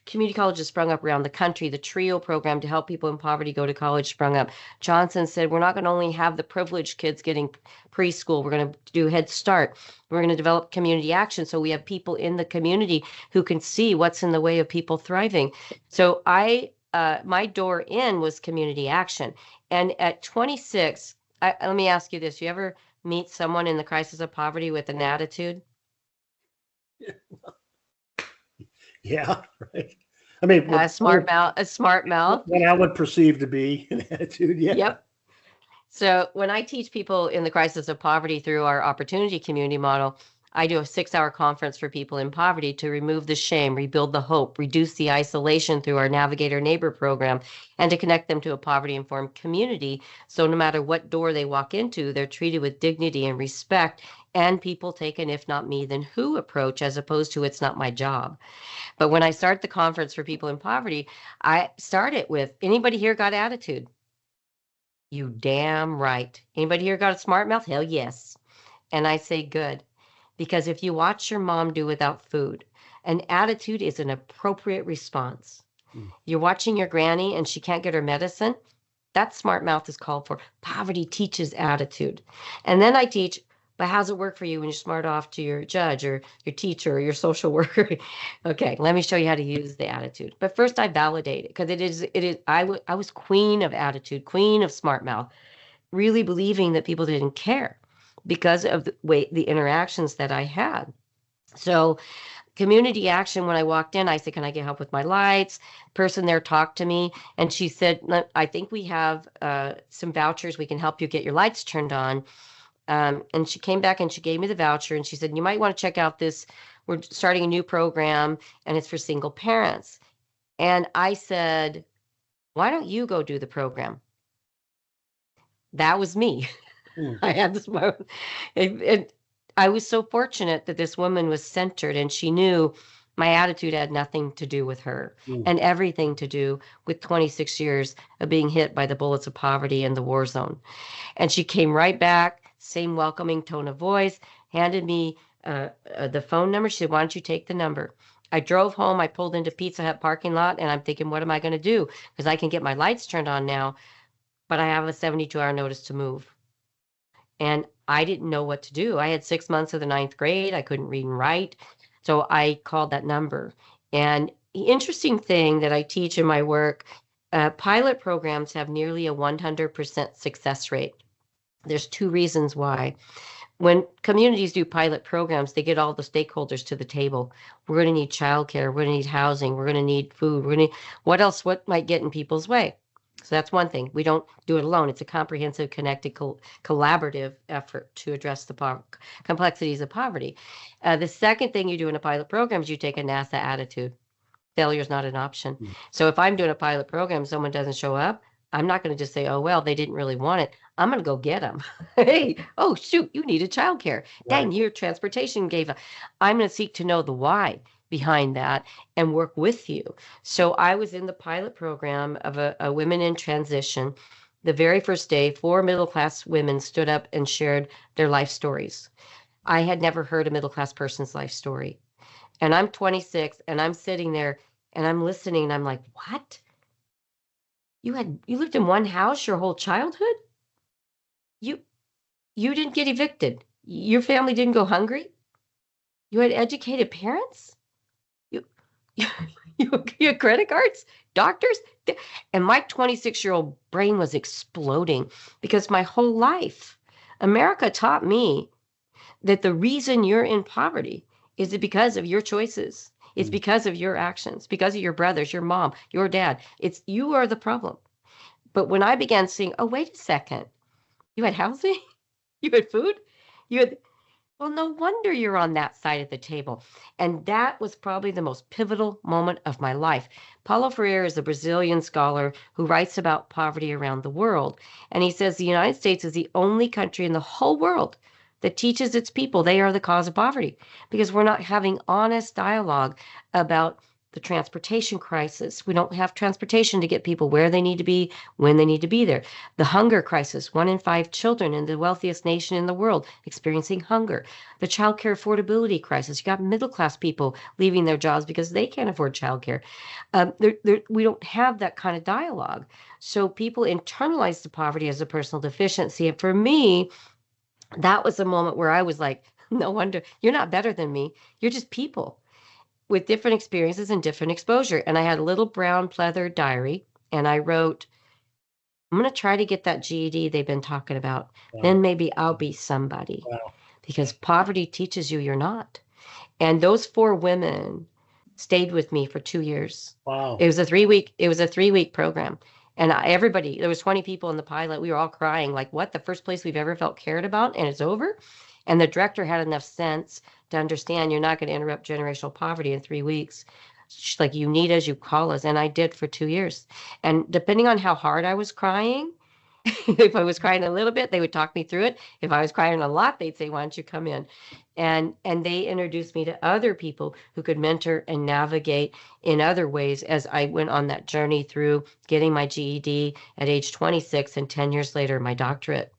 community colleges sprung up around the country. The TRIO program to help people in poverty go to college sprung up. Johnson said, we're not going to only have the privileged kids getting preschool. We're going to do Head Start. We're going to develop community action so we have people in the community who can see what's in the way of people thriving. So my door in was community action. And at 26, let me ask you this. You ever meet someone in the crisis of poverty with an attitude? Yeah, right. I mean, A smart mouth, a smart mouth. what I would perceive to be an attitude. Yeah. Yep. So when I teach people in the crisis of poverty through our opportunity community model, I do a 6-hour conference for people in poverty to remove the shame, rebuild the hope, reduce the isolation through our Navigator Neighbor program, and to connect them to a poverty-informed community. So no matter what door they walk into, they're treated with dignity and respect, and people take an if not me, then who approach as opposed to it's not my job. But when I start the conference for people in poverty, I start it with, anybody here got attitude? You damn right. Anybody here got a smart mouth? Hell yes. And I say good. Because if you watch your mom do without food, an attitude is an appropriate response. You're watching your granny and she can't get her medicine. That smart mouth is called for. Poverty teaches attitude. And then I teach, but how's it work for you when you smart off to your judge or your teacher or your social worker? Okay, let me show you how to use the attitude. But first I validate it because I was queen of attitude, queen of smart mouth, really believing that people didn't care because of the interactions that I had. So community action, when I walked in, I said, can I get help with my lights? Person there talked to me and she said, I think we have some vouchers. We can help you get your lights turned on. And she came back and she gave me the voucher and she said, you might want to check out this. We're starting a new program and it's for single parents. And I said, why don't you go do the program? That was me. I had this moment. I was so fortunate that this woman was centered and she knew my attitude had nothing to do with her and everything to do with 26 years of being hit by the bullets of poverty and the war zone. And she came right back, same welcoming tone of voice, handed me the phone number. She said, why don't you take the number? I drove home. I pulled into Pizza Hut parking lot and I'm thinking, what am I going to do? Because I can get my lights turned on now, but I have a 72-hour notice to move. And I didn't know what to do. I had 6 months of the ninth grade. I couldn't read and write. So I called that number. And the interesting thing that I teach in my work, pilot programs have nearly a 100% success rate. There's 2 reasons why. When communities do pilot programs, they get all the stakeholders to the table. We're going to need childcare. We're going to need housing. We're going to need food. We're going to need, what might get in people's way? So that's one thing. We don't do it alone. It's a comprehensive, connected, collaborative effort to address the complexities of poverty. The second thing you do in a pilot program is you take a NASA attitude. Failure is not an option. So if I'm doing a pilot program, someone doesn't show up, I'm not going to just say, oh, well, they didn't really want it. I'm going to go get them. Hey, oh, shoot, you needed childcare. Dang, your transportation gave up. I'm going to seek to know the why behind that and work with you. So I was in the pilot program of a women in transition The very first day, 4 middle-class women stood up and shared their life stories. I had never heard a middle-class person's life story. And I'm 26 and I'm sitting there and I'm listening and I'm like, "What? You lived in one house your whole childhood? You you didn't get evicted. Your family didn't go hungry? You had educated parents? You you you had credit cards? Doctors?" And my 26-year-old brain was exploding because my whole life, America taught me that the reason you're in poverty is because of your choices. It's Mm. because of your actions, because of your brothers, your mom, your dad. It's you are the problem. But when I began seeing, oh, wait a second, you had housing, you had food, you had, well, no wonder you're on that side of the table. And that was probably the most pivotal moment of my life. Paulo Freire is a Brazilian scholar who writes about poverty around the world. And he says the United States is the only country in the whole world that teaches its people they are the cause of poverty because we're not having honest dialogue about the transportation crisis. We don't have transportation to get people where they need to be, when they need to be there. The hunger crisis, 1 in 5 children in the wealthiest nation in the world experiencing hunger. The childcare affordability crisis. You got middle class people leaving their jobs because they can't afford childcare. We don't have that kind of dialogue. So people internalize the poverty as a personal deficiency. And for me, that was a moment where I was like, no wonder you're not better than me. You're just people with different experiences and different exposure. And I had a little brown pleather diary and I wrote, I'm going to try to get that GED they've been talking about. Wow. Then maybe I'll be somebody Wow. because poverty teaches you you're not. And those 4 women stayed with me for 2 years. Wow. It was a 3-week program. And everybody, there was 20 people in the pilot. We were all crying like, what? The first place we've ever felt cared about and it's over? And the director had enough sense to understand you're not going to interrupt generational poverty in 3 weeks. She's like, you need us, you call us. And I did for 2 years. And depending on how hard I was crying, if I was crying a little bit, they would talk me through it. If I was crying a lot, they'd say, why don't you come in? And they introduced me to other people who could mentor and navigate in other ways as I went on that journey through getting my GED at age 26 and 10 years later, my doctorate.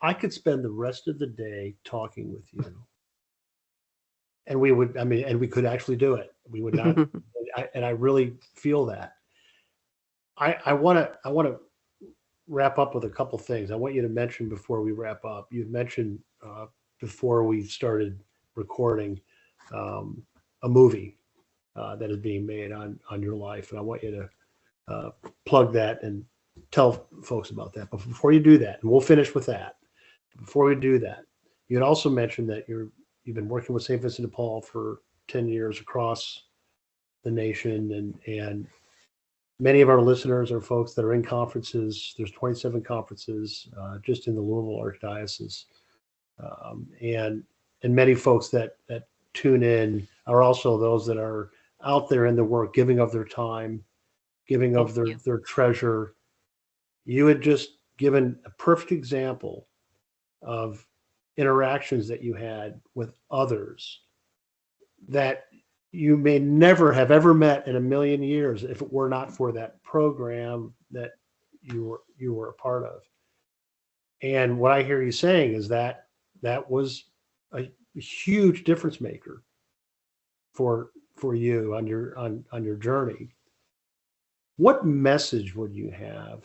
I could spend the rest of the day talking with you. And we would, I mean, and we could actually do it. We would not, and I really feel that. I want to wrap up with a couple things. I want you to mention before we wrap up. You mentioned before we started recording a movie that is being made on your life, and I want you to plug that and tell folks about that. But before you do that, and we'll finish with that. Before we do that, you had also mentioned that you've been working with St. Vincent de Paul for 10 years across the nation, and many of our listeners are folks that are in conferences. There's 27 conferences just in the Louisville Archdiocese, and many folks that tune in are also those that are out there in the work, giving of their time, giving of their treasure. You had just given a perfect example of interactions that you had with others that you may never have ever met in a million years if it were not for that program that you were a part of. And what I hear you saying is that that was a huge difference maker for you on your journey. What message would you have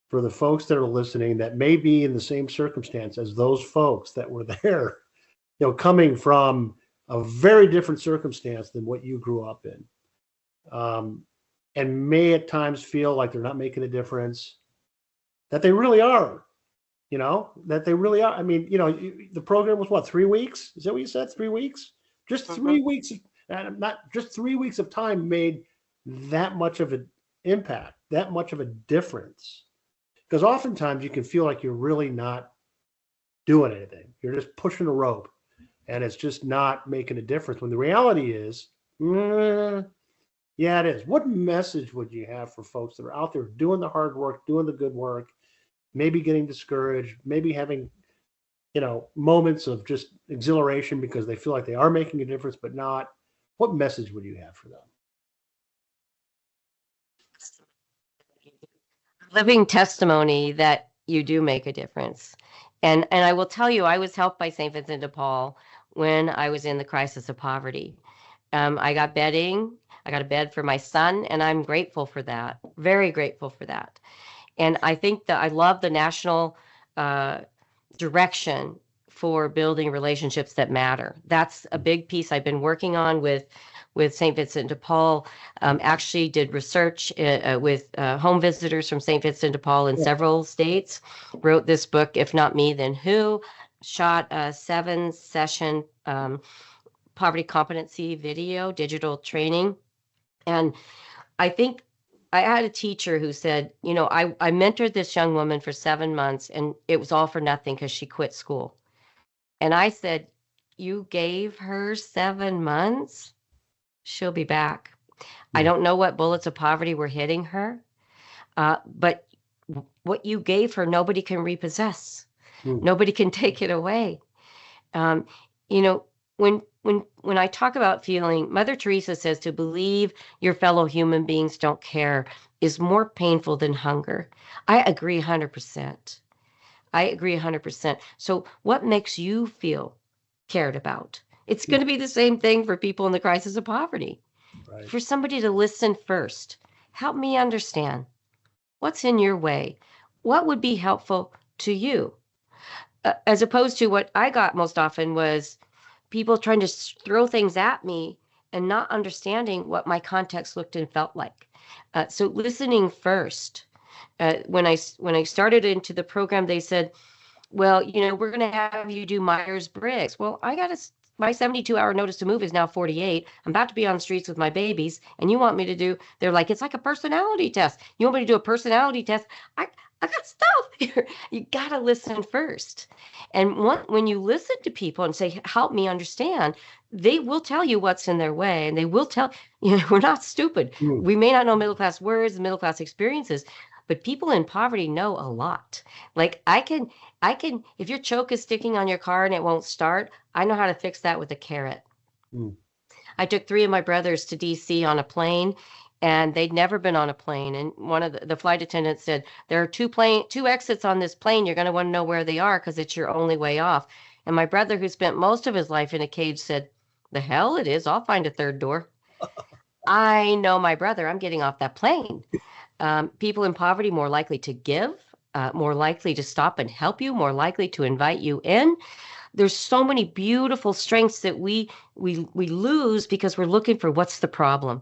for the folks that are listening that may be in the same circumstance as those folks that were there, coming from a very different circumstance than what you grew up in, and may at times feel like they're not making a difference, that they really are, that they really are. I mean, the program was what, 3 weeks? Is that what you said? 3 weeks? Just 3 weeks, not just 3 weeks of time made that much of an impact, that much of a difference. Because oftentimes you can feel like you're really not doing anything. You're just pushing a rope and it's just not making a difference. When the reality is, yeah, it is. What message would you have for folks that are out there doing the hard work, doing the good work, maybe getting discouraged, maybe having, moments of just exhilaration because they feel like they are making a difference, but not? What message would you have for them? living testimony that you do make a difference. And I will tell you, I was helped by St. Vincent de Paul when I was in the crisis of poverty. I got bedding. I got a bed for my son, and I'm grateful for that. Very grateful for that. And I think that I love the national uh, direction for building relationships that matter. That's a big piece I've been working on with St. Vincent de Paul. Actually, did research with home visitors from St. Vincent de Paul in Yeah. several states. Wrote this book, If Not Me, Then Who? Shot a 7-session poverty competency video, digital training. And I think I had a teacher who said, I mentored this young woman for 7 months and it was all for nothing because she quit school. And I said, you gave her 7 months? She'll be back. I don't know what bullets of poverty were hitting her, but what you gave her, nobody can repossess. Nobody can take it away. Um, you know, when I talk about feeling, Mother Teresa says to believe your fellow human beings don't care is more painful than hunger. I agree 100%. I agree 100%. So what makes you feel cared about? It's going to be the same thing for people in the crisis of poverty. Right. For somebody to listen first. Help me understand. What's in your way? What would be helpful to you? As opposed to what I got most often was people trying to throw things at me and not understanding what my context looked and felt like. So listening first. When I started into the program, they said, well, we're going to have you do Myers-Briggs. Well, my 72-hour notice to move is now 48. I'm about to be on the streets with my babies, and you want me to do, they're like, it's like a personality test. You want me to do a personality test? I got stuff here. You got to listen first. And when you listen to people and say, help me understand, they will tell you what's in their way. And they will tell, we're not stupid. We may not know middle class words, middle class experiences, but people in poverty know a lot. Like I can, if your choke is sticking on your car and it won't start, I know how to fix that with a carrot. I took 3 of my brothers to DC on a plane, and they'd never been on a plane. And one of the flight attendants said, there are two exits on this plane. You're going to want to know where they are because it's your only way off. And my brother, who spent most of his life in a cage, said, the hell it is. I'll find a third door. I know my brother. I'm getting off that plane. People in poverty more likely to give, more likely to stop and help you, more likely to invite you in. There's so many beautiful strengths that we lose because we're looking for what's the problem.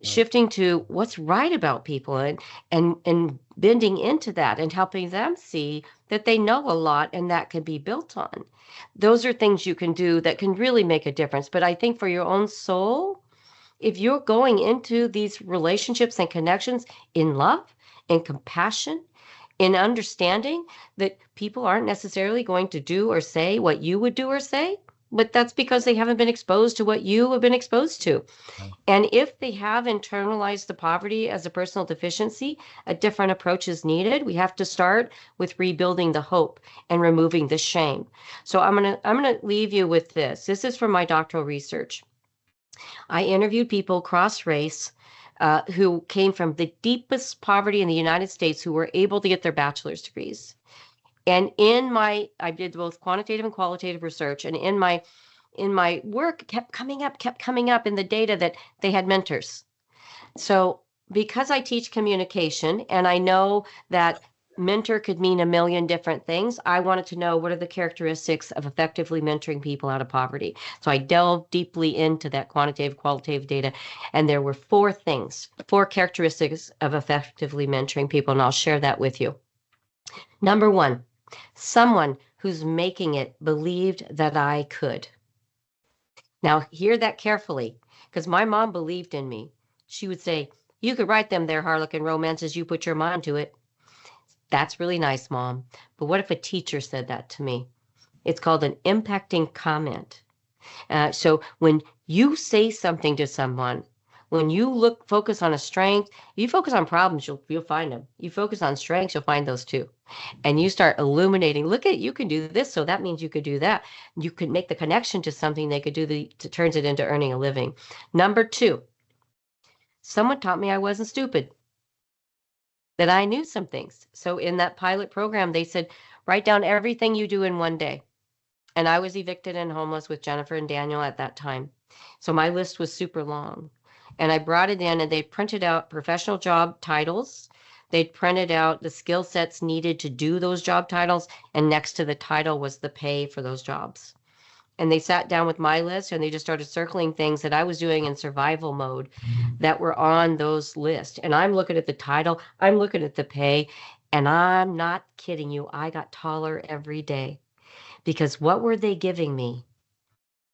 Shifting to what's right about people and bending into that and helping them see that they know a lot and that can be built on. Those are things you can do that can really make a difference. But I think for your own soul, if you're going into these relationships and connections in love and compassion, in understanding that people aren't necessarily going to do or say what you would do or say, but that's because they haven't been exposed to what you have been exposed to. And if they have internalized the poverty as a personal deficiency, a different approach is needed. We have to start with rebuilding the hope and removing the shame. So I'm gonna leave you with this. This is from my doctoral research. I interviewed people cross race who came from the deepest poverty in the United States who were able to get their bachelor's degrees. And I did both quantitative and qualitative research, and in my work kept coming up in the data that they had mentors. So because I teach communication and I know that mentor could mean a million different things, I wanted to know what are the characteristics of effectively mentoring people out of poverty. So I delved deeply into that quantitative, qualitative data, and there were 4 characteristics of effectively mentoring people, and I'll share that with you. Number 1, someone who's making it believed that I could. Now, hear that carefully, because my mom believed in me. She would say, you could write them their Harlequin romances, you put your mind to it. That's really nice, Mom. But what if a teacher said that to me? It's called an impacting comment. So when you say something to someone, when you focus on a strength, you focus on problems, you'll find them. You focus on strengths, you'll find those too. And you start illuminating, look at, you can do this, so that means you could do that. You could make the connection to something they could do that turns it into earning a living. Number 2, someone taught me I wasn't stupid. that I knew some things. So in that pilot program, they said, write down everything you do in one day. And I was evicted and homeless with Jennifer and Daniel at that time. So my list was super long. And I brought it in and they printed out professional job titles. They'd printed out the skill sets needed to do those job titles. And next to the title was the pay for those jobs. And they sat down with my list and they just started circling things that I was doing in survival mode that were on those lists. And I'm looking at the title, I'm looking at the pay, and I'm not kidding you. I got taller every day because what were they giving me?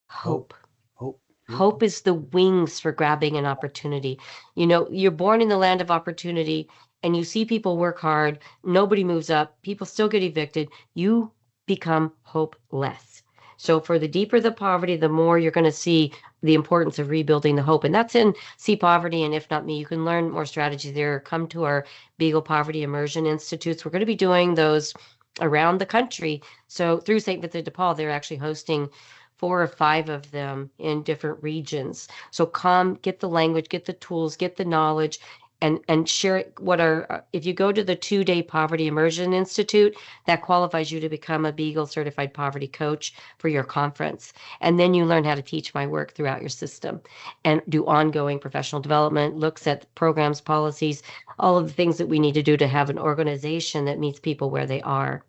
Hope. Hope. Hope is the wings for grabbing an opportunity. You know, you're born in the land of opportunity and you see people work hard, nobody moves up, people still get evicted. You become hopeless. So for the deeper the poverty, the more you're going to see the importance of rebuilding the hope. And that's in See Poverty and If Not Me. You can learn more strategies there. Come to our Beagle Poverty Immersion Institutes. We're going to be doing those around the country. So through St. Vincent de Paul, they're actually hosting 4 or 5 of them in different regions. So come, get the language, get the tools, get the knowledge, and share what are, if you go to the 2-day Poverty Immersion Institute, that qualifies you to become a Beagle certified poverty coach for your conference. And then you learn how to teach my work throughout your system and do ongoing professional development, looks at programs, policies, all of the things that we need to do to have an organization that meets people where they are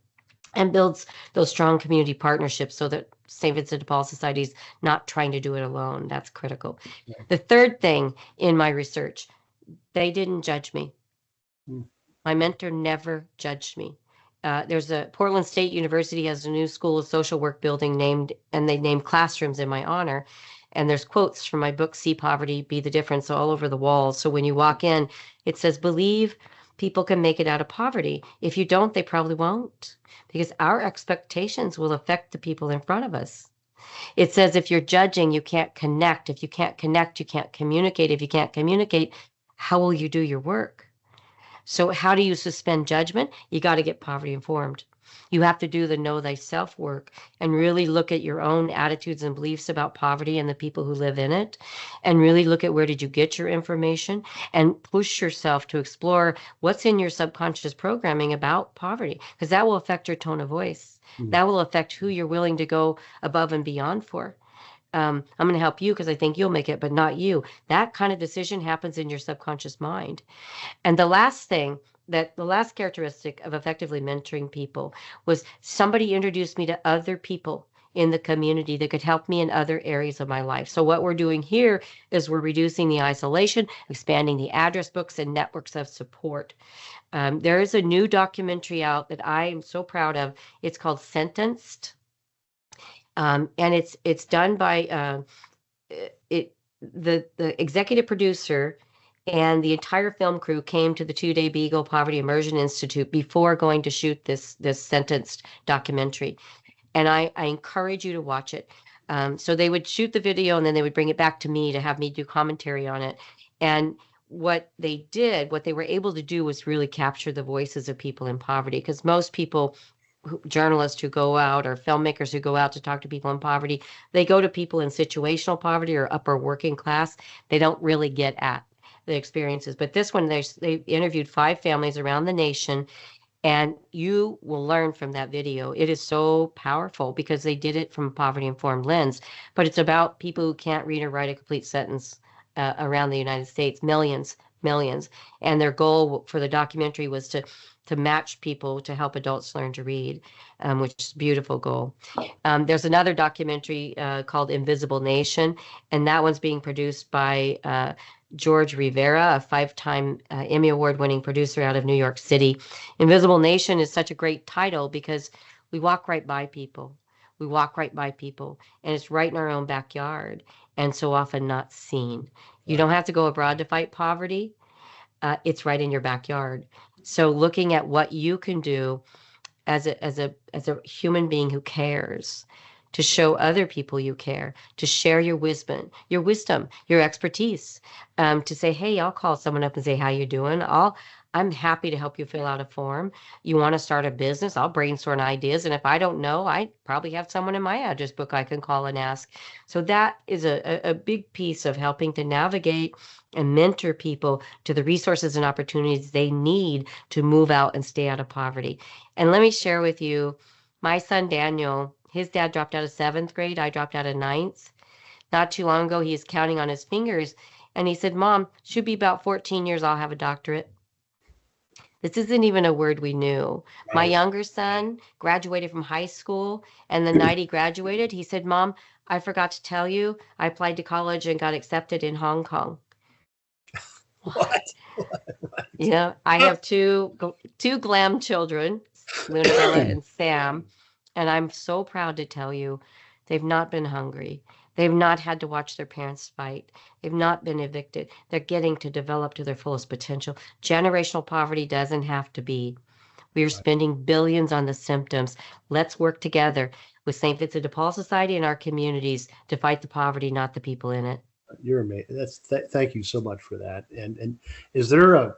and builds those strong community partnerships so that St. Vincent de Paul Society is not trying to do it alone. That's critical. Right. The third thing in my research, they didn't judge me. My mentor never judged me. There's a Portland State University has a new school of social work building named, and they named classrooms in my honor. And there's quotes from my book, See Poverty, Be the Difference, all over the walls. So when you walk in, it says, believe people can make it out of poverty. If you don't, they probably won't, because our expectations will affect the people in front of us. It says, if you're judging, you can't connect. If you can't connect, you can't communicate. If you can't communicate, how will you do your work? So how do you suspend judgment? You got to get poverty informed. You have to do the know thyself work and really look at your own attitudes and beliefs about poverty and the people who live in it, and really look at where did you get your information and push yourself to explore what's in your subconscious programming about poverty, because that will affect your tone of voice. That will affect who you're willing to go above and beyond for. I'm going to help you because I think you'll make it, but not you. That kind of decision happens in your subconscious mind. And the last characteristic of effectively mentoring people was somebody introduced me to other people in the community that could help me in other areas of my life. So what we're doing here is we're reducing the isolation, expanding the address books and networks of support. There is a new documentary out that I am so proud of. It's called Sentenced. And it's done by the executive producer and the entire film crew came to the 2-day Beagle Poverty Immersion Institute before going to shoot this Sentenced documentary. And I encourage you to watch it. So they would shoot the video and then they would bring it back to me to have me do commentary on it. And what they were able to do was really capture the voices of people in poverty, because most people, journalists who go out or filmmakers who go out to talk to people in poverty, they go to people in situational poverty or upper working class. They don't really get at the experiences. But this one, they interviewed 5 families around the nation, and you will learn from that video. It is so powerful because they did it from a poverty-informed lens, but it's about people who can't read or write a complete sentence around the United States, millions. And their goal for the documentary was to match people to help adults learn to read, which is a beautiful goal. There's another documentary called Invisible Nation, and that one's being produced by George Rivera, a 5-time Emmy Award-winning producer out of New York City. Invisible Nation is such a great title because we walk right by people. We walk right by people, and it's right in our own backyard, and so often not seen. You don't have to go abroad to fight poverty. It's right in your backyard. So looking at what you can do as a human being who cares, to show other people you care, to share your wisdom, your expertise, to say, hey, I'll call someone up and say, how you doing? I'm happy to help you fill out a form. You want to start a business? I'll brainstorm ideas. And if I don't know, I probably have someone in my address book I can call and ask. So that is a big piece of helping to navigate and mentor people to the resources and opportunities they need to move out and stay out of poverty. And let me share with you, my son Daniel, his dad dropped out of 7th grade. I dropped out of 9th. Not too long ago, he is counting on his fingers. And he said, Mom, should be about 14 years, I'll have a doctorate. This isn't even a word we knew. My Right. younger son graduated from high school, and the night he graduated, he said, Mom, I forgot to tell you, I applied to college and got accepted in Hong Kong. What? You know, I have two glam children, Lunabella and Sam, and I'm so proud to tell you they've not been hungry. They've not had to watch their parents fight. They've not been evicted. They're getting to develop to their fullest potential. Generational poverty doesn't have to be. We are spending billions on the symptoms. Let's work together with St. Vincent de Paul Society and our communities to fight the poverty, not the people in it. You're amazing. Thank you so much for that. And is there a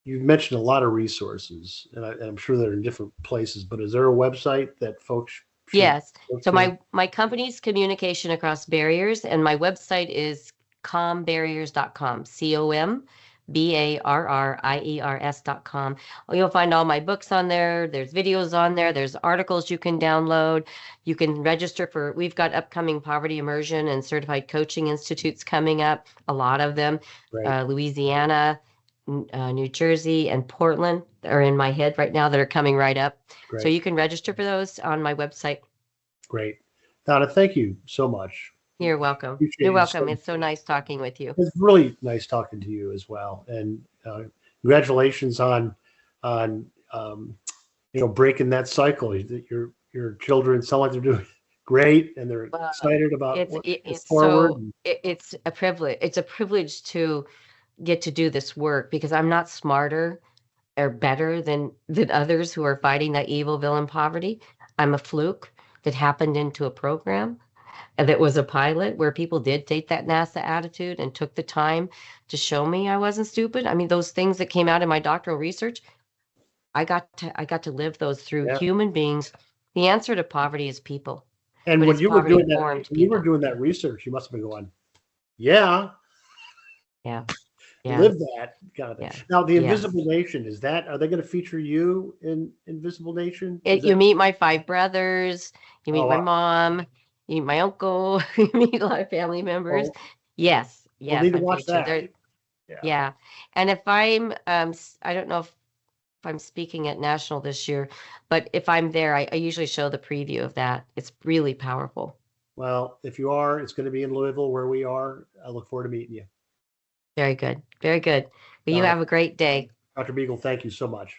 you mentioned a lot of resources, and I'm sure they're in different places, but is there a website that folks should Yes. go So to? my company's communication across barriers, and my website is combarriers.com, COMBARRIERS.com. You'll find all my books on there. There's videos on there. There's articles you can download. You can register for, we've got upcoming poverty immersion and certified coaching institutes coming up, a lot of them. Right. Louisiana, New Jersey, and Portland are in my head right now that are coming right up. So Great. you can register for those on my website. Great. Donna, thank you so much. You're welcome. Appreciate You're you welcome. so- It's so nice talking with you. It's really nice talking to you as well. And congratulations on breaking that cycle. That your children sound like they're doing great, and they're Well, excited about it's what's it, it's forward. so it's a privilege. It's a privilege to get to do this work because I'm not smarter or better than others who are fighting that evil villain poverty. I'm a fluke that happened into a program that was a pilot where people did take that NASA attitude and took the time to show me I wasn't stupid. I mean, those things that came out in my doctoral research, I got to live those through Yeah. human beings. The answer to poverty is people, And but when it's you were poverty doing that, informed when you were people. doing that research, you must have been going, "Yeah, Yeah, yeah, live that kind of thing." yeah, Now, the yes. Invisible Nation, are they going to feature you in Invisible Nation? Is You that? meet my 5 brothers, you meet Oh, my mom, you meet my uncle, you meet a lot of family members. well, Yes, we'll yes, need to I'm watch featured that. there. Yeah. Yeah, and if I'm, I don't know if I'm speaking at National this year, but if I'm there, I usually show the preview of that. It's really powerful. Well, if you are, it's going to be in Louisville where we are. I look forward to meeting you. Very good. Very good. Well, you Donna, have a great day. Dr. Beagle, thank you so much.